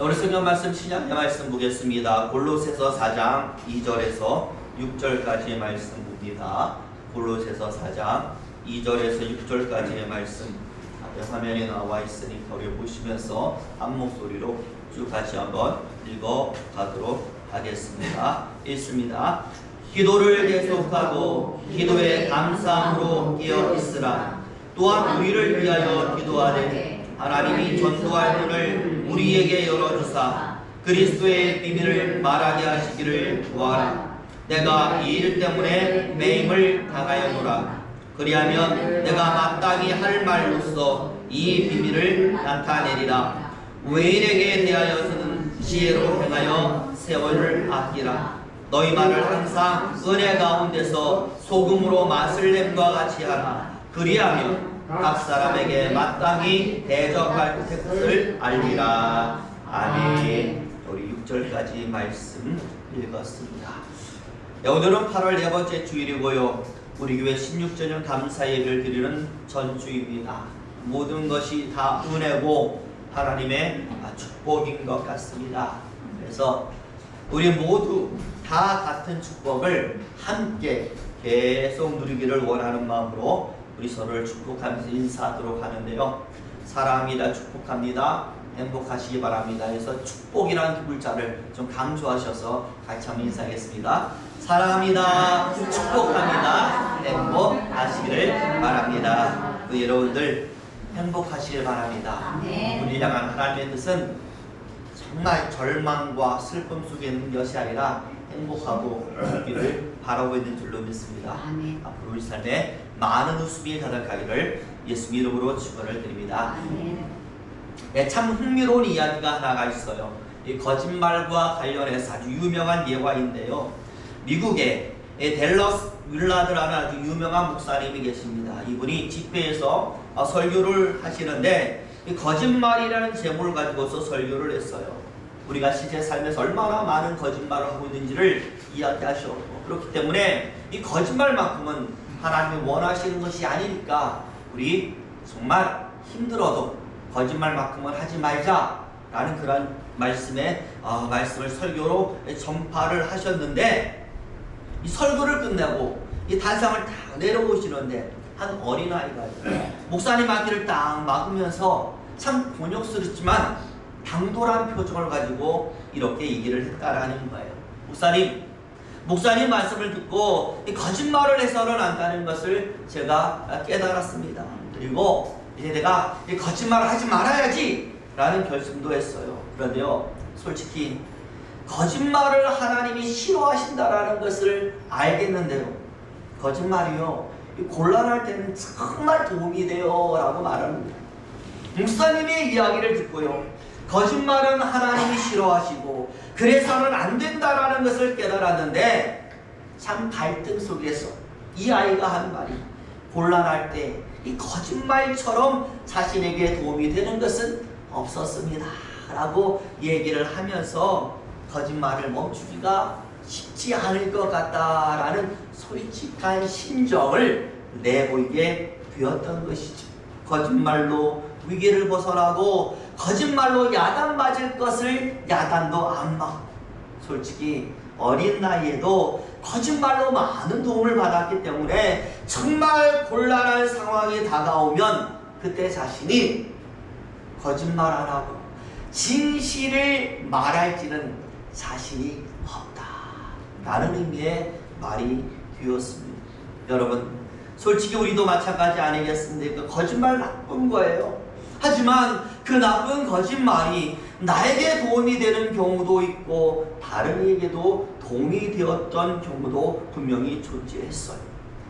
우리 성경 말씀 신약의 말씀 보겠습니다. 골로새서 4장 2절에서 6절까지의 말씀 봅니다. 골로새서 4장 2절에서 6절까지의 말씀 앞에 화면에 나와 있으니까 우리 보시면서 한 목소리로 쭉 같이 한번 읽어가도록 하겠습니다. 읽습니다. 기도를 계속하고 기도에 감사함으로 끼어 있으라. 또한 우리를 위하여 기도하되 하나님이 전도할 문을 우리에게 열어주사 그리스도의 비밀을 말하게 하시기를 구하라. 내가 이 일 때문에 매임을 당하였노라. 그리하면 내가 마땅히 할 말로써 이 비밀을 나타내리라. 외인에게 대하여서는 지혜로 행하여 세월을 아끼라. 너희 말을 항상 은혜 가운데서 소금으로 맛을 냄과 같이 하라. 그리하면 각 사람에게 마땅히 대적할 것을 알리라. 아멘. 우리 6절까지 말씀 읽었습니다. 오늘은 8월 네 번째 주일이고요. 우리 교회 16주년 감사 예배를 드리는 전주입니다. 모든 것이 다 은혜고 하나님의 축복인 것 같습니다. 그래서 우리 모두 다 같은 축복을 함께 계속 누리기를 원하는 마음으로 우리 서로를 축복하면서 인사하도록 하는데요. 사랑합니다. 축복합니다. 행복하시기 바랍니다. 그래서 축복이라는 글자를 좀 강조하셔서 같이 한번 인사하겠습니다. 사랑합니다. 축복합니다. 행복하시기를 바랍니다. 여러분들 행복하시길 바랍니다. 우리 향한 하나님의 뜻은 정말 절망과 슬픔 속에 있는 것이 아니라 행복하고 웃기를 바라고 있는 줄로 믿습니다. 앞으로 우리 삶에 많은 웃음이 가득하기를 예수 이름으로 축원을 드립니다. 네, 참 흥미로운 이야기가 하나가 있어요. 이 거짓말과 관련해서 아주 유명한 예화인데요. 미국에 댈러스 윌라드라는 아주 유명한 목사님이 계십니다. 이분이 집회에서 설교를 하시는데 이 거짓말이라는 제목을 가지고서 설교를 했어요. 우리가 실제 삶에서 얼마나 많은 거짓말을 하고 있는지를 이야기하셨고, 그렇기 때문에 이 거짓말만큼은 하나님이 원하시는 것이 아니니까 우리 정말 힘들어도 거짓말만큼은 하지 말자라는 그런 말씀을 설교로 전파를 하셨는데, 이 설교를 끝내고 이 단상을 다 내려오시는데 한 어린아이가 목사님 앞길을 딱 막으면서 참 곤욕스럽지만 당돌한 표정을 가지고 이렇게 얘기를 했다라는 거예요. 목사님 말씀을 듣고 이 거짓말을 해서는 안 된다는 것을 제가 깨달았습니다. 그리고 이제 내가 이 거짓말을 하지 말아야지 라는 결심도 했어요. 그런데요, 솔직히 거짓말을 하나님이 싫어하신다라는 것을 알겠는데요, 거짓말이요 곤란할 때는 정말 도움이 돼요 라고 말합니다. 목사님의 이야기를 듣고요, 거짓말은 하나님이 싫어하시고 그래서는 안 된다라는 것을 깨달았는데, 참 갈등 속에서 이 아이가 한 말이, 곤란할 때 이 거짓말처럼 자신에게 도움이 되는 것은 없었습니다 라고 얘기를 하면서 거짓말을 멈추기가 쉽지 않을 것 같다라는 솔직한 심정을 내보이게 되었던 것이죠. 거짓말로 위기를 벗어나고 거짓말로 야단 맞을 것을 야단도 안 맞고, 솔직히 어린 나이에도 거짓말로 많은 도움을 받았기 때문에 정말 곤란한 상황이 다가오면 그때 자신이 거짓말 안 하고 진실을 말할지는 자신이 없다 라는 의미의 말이 되었습니다. 여러분, 솔직히 우리도 마찬가지 아니겠습니까? 거짓말 나쁜 거예요. 하지만 그 나쁜 거짓말이 나에게 도움이 되는 경우도 있고 다른 이에게도 도움이 되었던 경우도 분명히 존재했어요.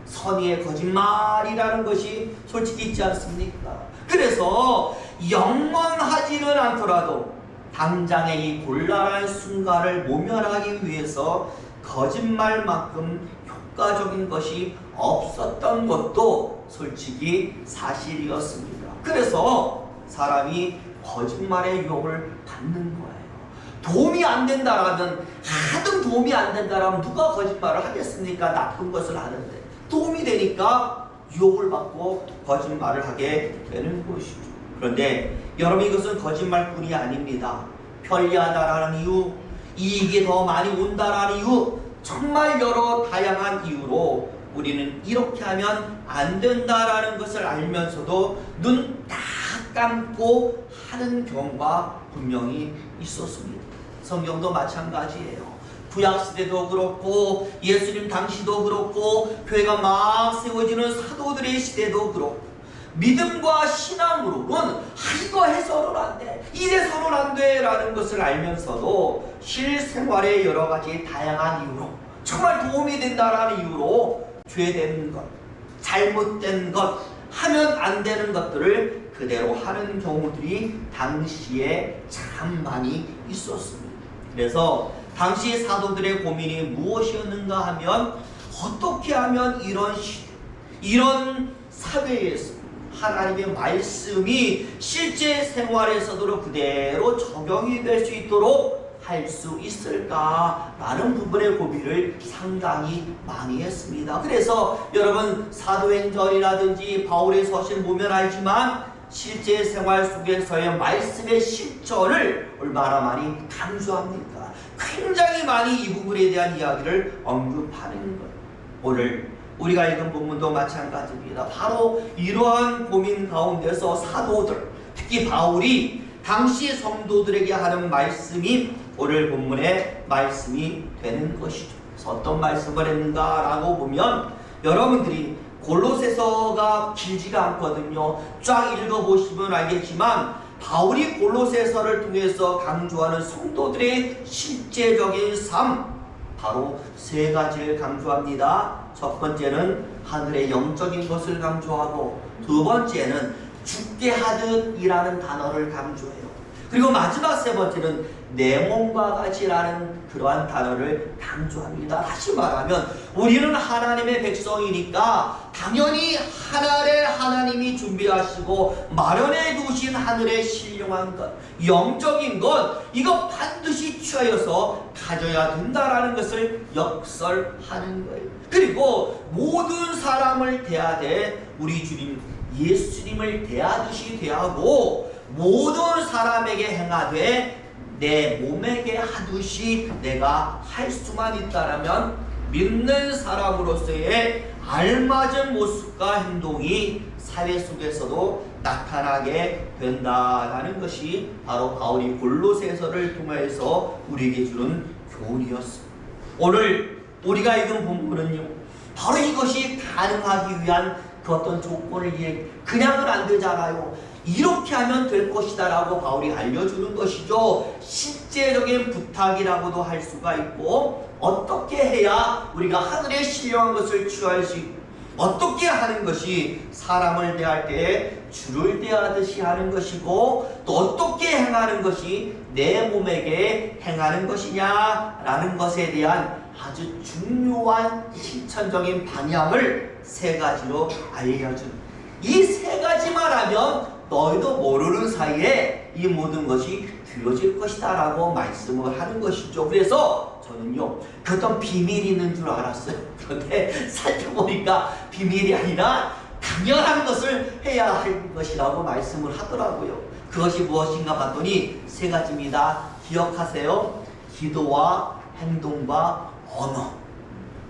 선의의 거짓말이라는 것이 솔직히 있지 않습니까? 그래서 영원하지는 않더라도 당장의 이 곤란한 순간을 모면하기 위해서 거짓말만큼 효과적인 것이 없었던 것도 솔직히 사실이었습니다. 그래서 사람이 거짓말의 유혹을 받는 거예요. 도움이 안 된다라면, 하등 도움이 안 된다라면 누가 거짓말을 하겠습니까? 나쁜 것을 하는데 도움이 되니까 유혹을 받고 거짓말을 하게 되는 것이죠. 그런데 여러분, 이것은 거짓말뿐이 아닙니다. 편리하다라는 이유, 이익이 더 많이 온다라는 이유, 정말 여러 다양한 이유로 우리는 이렇게 하면 안 된다라는 것을 알면서도 눈 딱 감고 하는 경우가 분명히 있었습니다. 성경도 마찬가지예요. 구약시대도 그렇고 예수님 당시도 그렇고 교회가 막 세워지는 사도들의 시대도 그렇고 믿음과 신앙으로는 이거 해서는 안 돼, 이래서는 안 돼 라는 것을 알면서도 실생활의 여러 가지 다양한 이유로 정말 도움이 된다라는 이유로 죄된 것, 잘못된 것, 하면 안 되는 것들을 그대로 하는 경우들이 당시에 참 많이 있었습니다. 그래서 당시 사도들의 고민이 무엇이었는가 하면 어떻게 하면 이런 시대, 이런 사회에서 하나님의 말씀이 실제 생활에서도 그대로 적용이 될 수 있도록 할 수 있을까라는 부분의 고민을 상당히 많이 했습니다. 그래서 여러분 사도행전이라든지 바울의 서신 보면 알지만 실제 생활 속에서의 말씀의 실천을 얼마나 많이 강조합니까? 굉장히 많이 이 부분에 대한 이야기를 언급하는 것. 오늘 우리가 읽은 본문도 마찬가지입니다. 바로 이러한 고민 가운데서 사도들, 특히 바울이 당시 성도들에게 하는 말씀이 오늘 본문의 말씀이 되는 것이죠. 그래서 어떤 말씀을 했는가라고 보면 여러분들이 골로새서가 길지가 않거든요. 쫙 읽어보시면 알겠지만 바울이 골로새서를 통해서 강조하는 성도들의 실제적인 삶, 바로 세 가지를 강조합니다. 첫 번째는 하늘의 영적인 것을 강조하고, 두 번째는 죽게 하듯이라는 단어를 강조해요. 그리고 마지막 세 번째는 내 몸과 같이라는 그러한 단어를 강조합니다. 다시 말하면 우리는 하나님의 백성이니까 당연히 하늘에 하나님이 준비하시고 마련해 두신 하늘의 신령한 것, 영적인 것, 이거 반드시 취하여서 가져야 된다라는 것을 역설하는 거예요. 그리고 모든 사람을 대하되 우리 주님 예수님을 대하듯이 대하고, 모든 사람에게 행하되 내 몸에게 하듯이 내가 할 수만 있다라면 믿는 사람으로서의 알맞은 모습과 행동이 사회 속에서도 나타나게 된다라는 것이 바로 바울이 골로새서를 통해서 우리에게 주는 교훈이었습니다. 오늘 우리가 읽은 본문은요, 바로 이것이 가능하기 위한 그 어떤 조건을 그냥은 안 되잖아요. 이렇게 하면 될 것이다 라고 바울이 알려주는 것이죠. 실제적인 부탁이라고도 할 수가 있고, 어떻게 해야 우리가 하늘의 신령한 것을 취할 수 있고, 어떻게 하는 것이 사람을 대할 때 주를 대하듯이 하는 것이고, 또 어떻게 행하는 것이 내 몸에게 행하는 것이냐라는 것에 대한 아주 중요한 실천적인 방향을 세 가지로 알려준, 이 세 가지만 하면 너희도 모르는 사이에 이 모든 것이 되어질 것이다 라고 말씀을 하는 것이죠. 그래서 저는요, 그 어떤 비밀이 있는 줄 알았어요. 그런데 살펴보니까 비밀이 아니라 당연한 것을 해야 할 것이라고 말씀을 하더라고요. 그것이 무엇인가 봤더니 세 가지입니다. 기억하세요. 기도와 행동과 언어.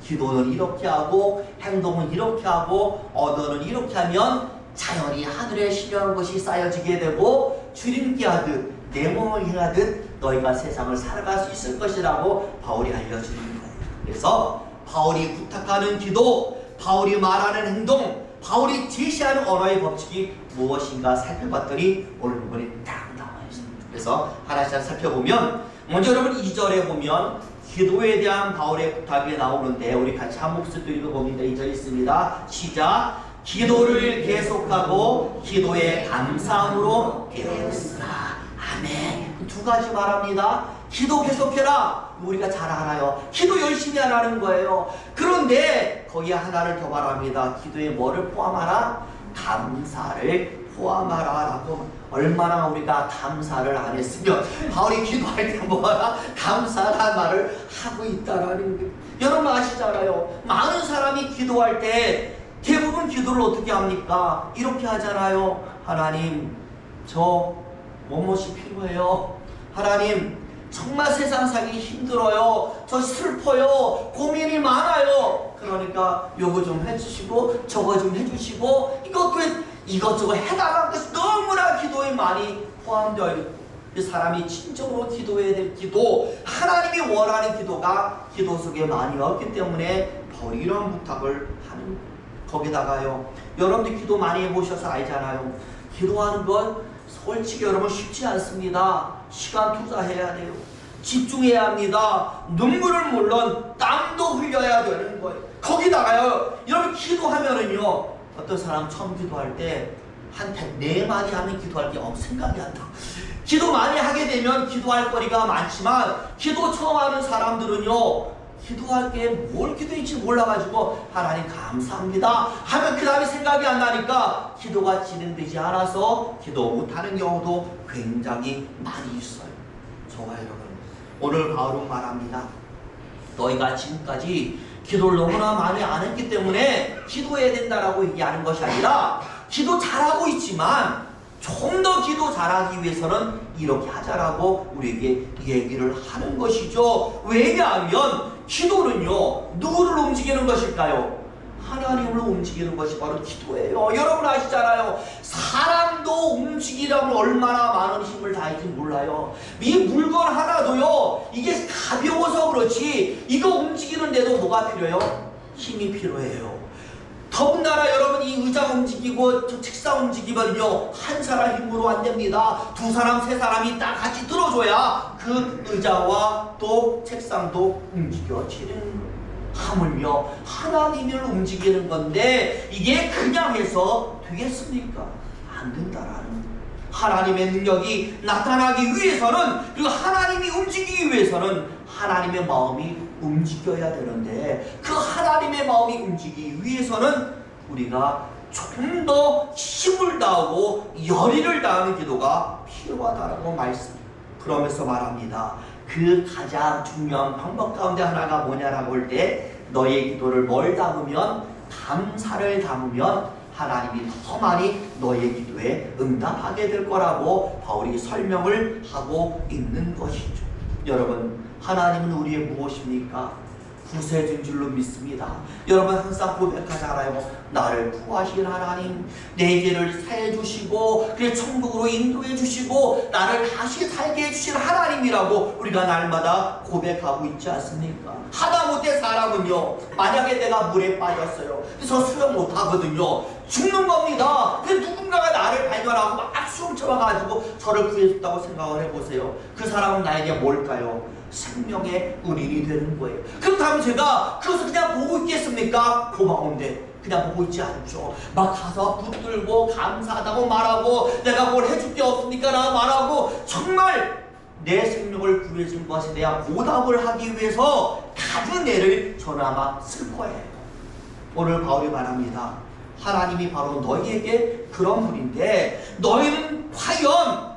기도는 이렇게 하고 행동은 이렇게 하고 언어는 이렇게 하면 자연히 하늘에 신령한 것이 쌓여지게 되고, 주님께 하듯 내 몸을 행하듯 너희가 세상을 살아갈 수 있을 것이라고 바울이 알려주는 거예요. 그래서 바울이 부탁하는 기도, 바울이 말하는 행동, 바울이 제시하는 언어의 법칙이 무엇인가 살펴봤더니 오늘 부분이 딱 나와 있습니다. 그래서 하나씩 살펴보면, 먼저 여러분 2절에 보면 기도에 대한 바울의 부탁이 나오는데 우리 같이 한 목소리 읽어봅니다. 2절 있습니다. 시작. 기도를 계속하고 기도에 감사함으로 깨어있으라. 아멘. 두 가지 말합니다. 기도 계속해라. 우리가 잘 알아요. 기도 열심히 하라는 거예요. 그런데 거기에 하나를 더 말합니다. 기도에 뭐를 포함하라? 감사를 포함하라 라고. 얼마나 우리가 감사를 안 했으면 바울이 기도할 때 뭐하라? 감사라는 말을 하고 있다라는 게, 여러분 아시잖아요. 많은 사람이 기도할 때 대부분 기도를 어떻게 합니까? 이렇게 하잖아요. 하나님, 저 뭐뭇이 필요해요. 하나님 정말 세상 살기 힘들어요. 저 슬퍼요. 고민이 많아요. 그러니까 요거 좀 해주시고 저거 좀 해주시고 이것저것 해달라는 것이 너무나 기도에 많이 포함되어 있고, 사람이 진정으로 기도해야 될 기도, 하나님이 원하는 기도가 기도 속에 많이 없기 때문에 바로 이런 부탁을 하는. 거기다가요, 여러분들 기도 많이 해보셔서 알잖아요. 기도하는 건 솔직히 여러분 쉽지 않습니다. 시간 투자해야 돼요. 집중해야 합니다. 눈물은 물론 땀도 흘려야 되는 거예요. 거기다가요, 여러분 기도하면은요, 어떤 사람 처음 기도할 때 한 4마디 하면 기도할 게 생각이 안 나. 기도 많이 하게 되면 기도할 거리가 많지만, 기도 처음 하는 사람들은요, 기도할 게 뭘 기도할지 몰라가지고 하나님 감사합니다 하면 그 다음에 생각이 안 나니까 기도가 진행되지 않아서 기도 못하는 경우도 굉장히 많이 있어요. 저와 여러분, 오늘 바울은 말합니다. 너희가 지금까지 기도를 너무나 많이 안 했기 때문에 기도해야 된다라고 얘기하는 것이 아니라, 기도 잘하고 있지만 좀 더 기도 잘하기 위해서는 이렇게 하자라고 우리에게 얘기를 하는 것이죠. 왜냐하면 기도는요, 누구를 움직이는 것일까요? 하나님을 움직이는 것이 바로 기도예요. 여러분 아시잖아요. 사람도 움직이려면 얼마나 많은 힘을 다할지 몰라요. 이 물건 하나도요, 이게 가벼워서 그렇지 이거 움직이는데도 뭐가 필요해요? 힘이 필요해요. 더군다나 여러분, 이 의자 움직이고 저 책상 움직이면요, 한 사람 힘으로 안 됩니다. 2사람, 3사람이 딱 같이 들어줘야 그 의자와 또 책상도 움직여지는 하물며 하나님을 움직이는 건데, 이게 그냥 해서 되겠습니까? 안 된다라는. 하나님의 능력이 나타나기 위해서는, 그리고 하나님이 움직이기 위해서는 하나님의 마음이 움직여야 되는데, 그 하나님의 마음이 움직이기 위해서는 우리가 조금 더 힘을 다하고 열의를 다하는 기도가 필요하다라고 말씀. 그러면서 말합니다. 그 가장 중요한 방법 가운데 하나가 뭐냐라고 할 때, 너의 기도를 뭘 담으면, 감사를 담으면 하나님이 더 많이 너의 기도에 응답하게 될 거라고 바울이 설명을 하고 있는 것이죠. 여러분, 하나님은 우리의 무엇입니까? 구세주인 줄로 믿습니다. 여러분 항상 고백하잖아요. 나를 구하신 하나님, 내 길을 살해주시고 그래 천국으로 인도해 주시고 나를 다시 살게 해주신 하나님이라고 우리가 날마다 고백하고 있지 않습니까? 하다못해 사람은요, 만약에 내가 물에 빠졌어요, 그래서 수영 못하거든요, 죽는 겁니다. 근데 누군가가 나를 발견하고 막 수영 쳐와가지고 저를 구해줬다고 생각을 해보세요. 그 사람은 나에게 뭘까요? 생명의 은인이 되는 거예요. 그렇다면 제가 그것을 그냥 보고 있겠습니까? 고마운데 그냥 보고 있지 않죠. 막 가서 붙들고 감사하다고 말하고, 내가 뭘 해줄 게 없으니까 나 말하고, 정말 내 생명을 구해준 것에 대한 보답을 하기 위해서 가진 애를 저나마 슬퍼해요. 오늘 바울이 말합니다. 하나님이 바로 너희에게 그런 분인데, 너희는 과연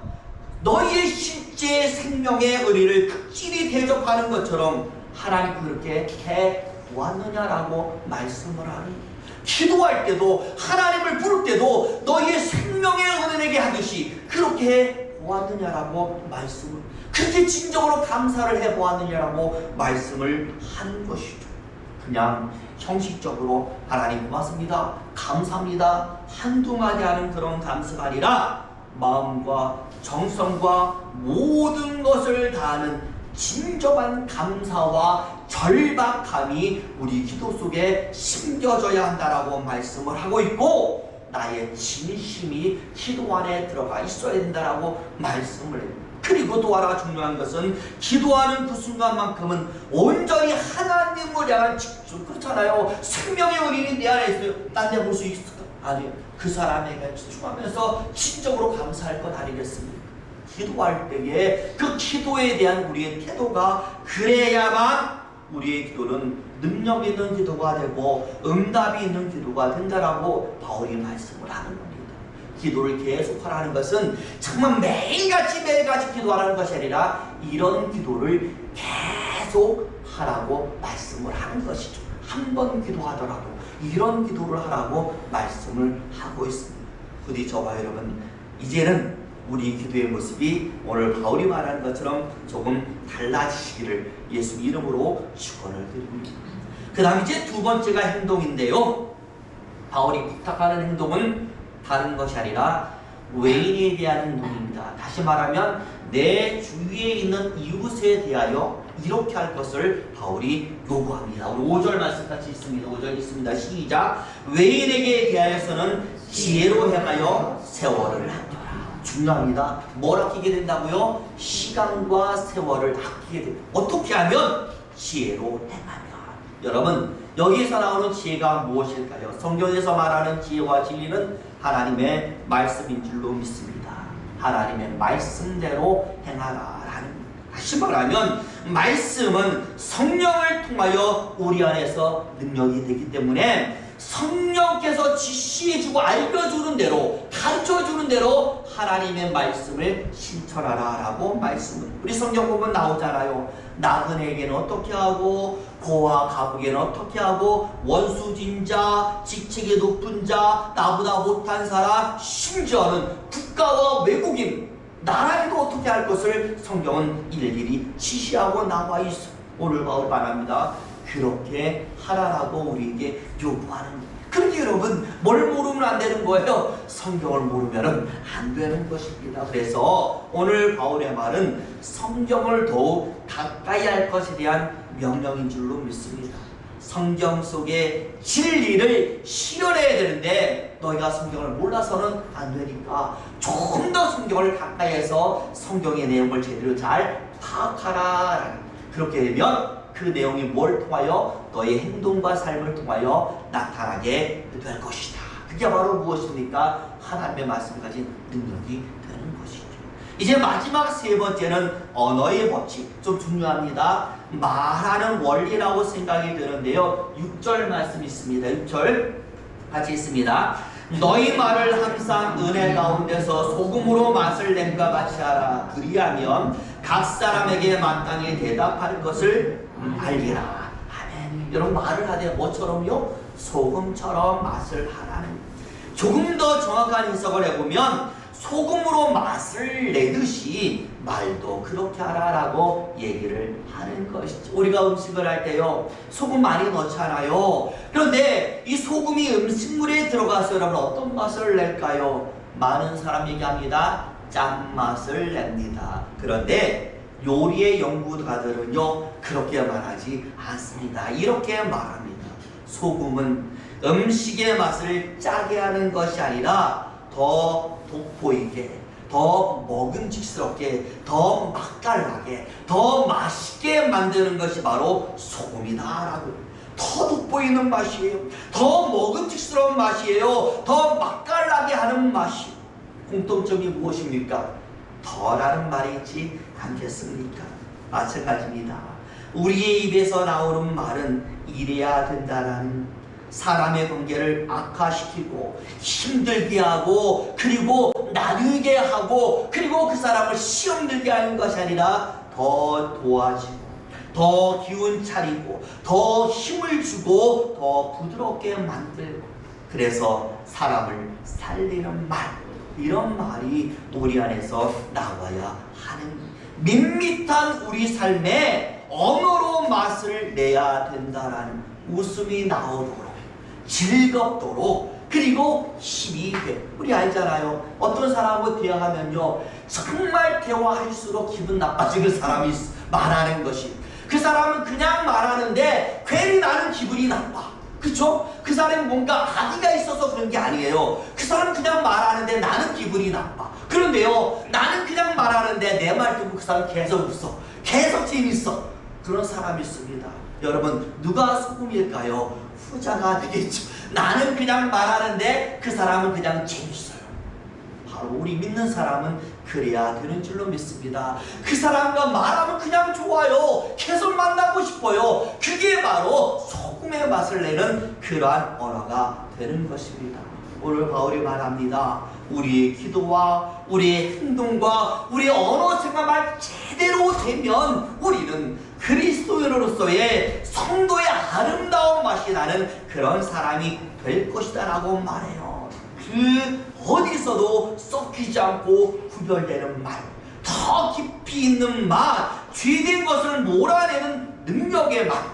너희의 실제 생명의 의리를 극진히 대접하는 것처럼 하나님 그렇게 해 보았느냐라고 말씀을 하는. 기도할 때도, 하나님을 부를 때도 너희의 생명의 은혜에게 하듯이 그렇게 해 보았느냐라고 말씀을, 그렇게 진정으로 감사를 해 보았느냐라고 말씀을 하는 것이죠. 그냥 형식적으로 하나님 고맙습니다, 감사합니다 한두 마디 하는 그런 감사가 아니라, 마음과 정성과 모든 것을 다하는 진정한 감사와 절박함이 우리 기도 속에 심겨져야 한다라고 말씀을 하고 있고, 나의 진심이 기도 안에 들어가 있어야 된다라고 말씀을 해요. 그리고 또 하나 중요한 것은, 기도하는 그 순간만큼은 온전히 하나님을 향한 집중. 그렇잖아요. 생명의 은인이 내 안에 있어요. 딴 데 볼 수 있을까? 아니요. 그 사람에게 집중하면서 진정으로 감사할 것 아니겠습니까? 기도할 때에 그 기도에 대한 우리의 태도가 그래야만 우리의 기도는 능력 있는 기도가 되고 응답이 있는 기도가 된다라고 바울이 말씀을 하는 겁니다. 기도를 계속 하라는 것은 정말 매일같이 기도하라는 것이 아니라, 이런 기도를 계속 하라고 말씀을 하는 것이죠. 한 번 기도하더라도 이런 기도를 하라고 말씀을 하고 있습니다. 부디 저와 여러분, 이제는 우리 기도의 모습이 오늘 바울이 말하는 것처럼 조금 달라지시기를 예수 이름으로 축원을 드립니다. 그 다음 이제 두 번째가 행동인데요. 바울이 부탁하는 행동은 다른 것이 아니라 외인에 대한 행동입니다. 다시 말하면 내 주위에 있는 이웃에 대하여 이렇게 할 것을 바울이 요구합니다. 우리 5절 말씀 같이 있습니다. 5절 있습니다. 시작. 외인에게 대하여서는 지혜로 행하여 세월을 아껴라. 중요합니다. 뭘 아끼게 된다고요? 시간과 세월을 아끼게 됩니다. 어떻게 하면? 지혜로 행하면. 여러분, 여기에서 나오는 지혜가 무엇일까요? 성경에서 말하는 지혜와 진리는 하나님의 말씀인 줄로 믿습니다. 하나님의 말씀대로 행하라라는, 다시 말하면 말씀은 성령을 통하여 우리 안에서 능력이 되기 때문에 성령께서 지시해주고 알려주는 대로, 가르쳐주는 대로 하나님의 말씀을 실천하라라고 말씀은, 우리 성경 보면 나오잖아요. 나그네에게는 어떻게 하고, 고와 가부에게는 어떻게 하고, 원수진 자, 직책이 높은 자, 나보다 못한 사람, 심지어는 국가와 외국인, 나라에도 어떻게 할 것을 성경은 일일이 지시하고 나와 있어. 오늘 바울 말합니다. 그렇게 하라라고 우리에게 요구하는 거예요. 그런데 여러분, 뭘 모르면 안 되는 거예요? 성경을 모르면 안 되는 것입니다. 그래서 오늘 바울의 말은 성경을 더욱 가까이 할 것에 대한 명령인 줄로 믿습니다. 성경 속의 진리를 실현해야 되는데 너희가 성경을 몰라서는 안 되니까 조금 더 성경을 가까이 해서 성경의 내용을 제대로 잘 파악하라. 그렇게 되면 그 내용이 뭘 통하여? 너의 행동과 삶을 통하여 나타나게 될 것이다. 그게 바로 무엇입니까? 하나님의 말씀 가진 능력이 되는 것이죠. 이제 마지막 세 번째는 언어의 법칙. 좀 중요합니다. 말하는 원리라고 생각이 드는데요. 6절 말씀 있습니다. 6절 같이 있습니다. 너희 말을 항상 은혜 가운데서 소금으로 맛을 낸과 같이 하라. 그리하면 각 사람에게 마땅히 대답할 것을 알리라. 아멘. 여러분, 말을 하되 뭐처럼요? 소금처럼 맛을 하라는. 조금 더 정확한 해석을 해보면 소금으로 맛을 내듯이 말도 그렇게 하라라고 얘기를 하는 것이죠. 우리가 음식을 할 때요, 소금 많이 넣잖아요. 그런데 이 소금이 음식물에 들어가서 여러분 어떤 맛을 낼까요? 많은 사람 얘기합니다. 짠맛을 냅니다. 그런데 요리의 연구가들은요, 그렇게 말하지 않습니다. 이렇게 말합니다. 소금은 음식의 맛을 짜게 하는 것이 아니라 더 돋보이게, 더 먹음직스럽게, 더 맛깔나게, 더 맛있게 만드는 것이 바로 소금이다라고. 더 돋보이는 맛이에요. 더 먹음직스러운 맛이에요. 더 맛깔나게 하는 맛이. 공통점이 무엇입니까? 더라는 말이 있지 않겠습니까? 마찬가지입니다. 우리의 입에서 나오는 말은 이래야 된다라는, 사람의 관계를 악화시키고 힘들게 하고 그리고 나누게 하고 그리고 그 사람을 시험 들게 하는 것이 아니라 더 도와주고 더 기운 차리고 더 힘을 주고 더 부드럽게 만들고, 그래서 사람을 살리는 말, 이런 말이 우리 안에서 나와야 하는, 밋밋한 우리 삶에 언어로 맛을 내야 된다라는, 웃음이 나오도록 즐겁도록 그리고 힘이 돼. 우리 알잖아요. 어떤 사람하고 대화하면요, 정말 대화할수록 기분 나빠지는 사람이 말하는 것이, 그 사람은 그냥 말하는데 괜히 나는 기분이 나빠. 그쵸? 그 사람이 뭔가 악의가 있어서 그런 게 아니에요. 그 사람은 그냥 말하는데 나는 기분이 나빠. 그런데요, 나는 그냥 말하는데 내 말 듣고 그 사람 계속 웃어, 계속 재밌어. 그런 사람이 있습니다. 여러분, 누가 소금일까요? 후자가 되겠죠. 나는 그냥 말하는데 그 사람은 그냥 재밌어요. 바로 우리 믿는 사람은 그래야 되는 줄로 믿습니다. 그 사람과 말하면 그냥 좋아요. 계속 만나고 싶어요. 그게 바로 소금의 맛을 내는 그러한 언어가 되는 것입니다. 오늘 바울이 말합니다. 우리의 기도와 우리의 행동과 우리의 언어 생활만 제대로 되면 우리는 그리스도인으로서의 성도의 아름다운 맛이 나는 그런 사람이 될 것이다 라고 말해요. 그 어디서도 썩히지 않고 구별되는 맛, 더 깊이 있는 맛, 죄된 것을 몰아내는 능력의 맛,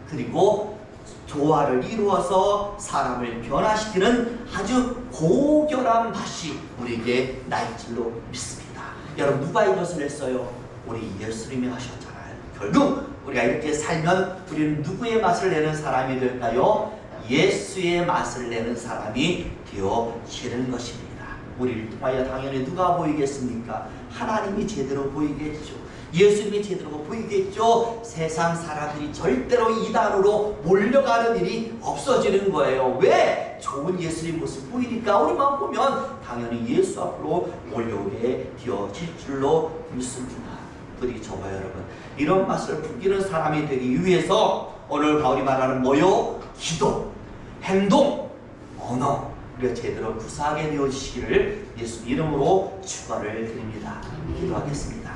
그리고 조화를 이루어서 사람을 변화시키는 아주 고결한 맛이 우리에게 나 있을로 믿습니다. 여러분, 누가 이것을 했어요? 우리 예수님이 하셨잖아요. 결국 우리가 이렇게 살면 우리는 누구의 맛을 내는 사람이 될까요? 예수의 맛을 내는 사람이 되어지는 것입니다. 우리를 통하여 당연히 누가 보이겠습니까? 하나님이 제대로 보이겠죠. 예수님이 제대로 보이겠죠. 세상 사람들이 절대로 이단으로 몰려가는 일이 없어지는 거예요. 왜? 좋은 예수님 모습 보이니까 우리만 보면 당연히 예수 앞으로 몰려오게 되어질 줄로 믿습니다. 그리고 저와 여러분, 이런 맛을 풍기는 사람이 되기 위해서 오늘 바울이 말하는 뭐요? 기도, 행동, 언어, 우리가 제대로 구사하게 되어지시기를 예수 이름으로 축원을 드립니다. 기도하겠습니다.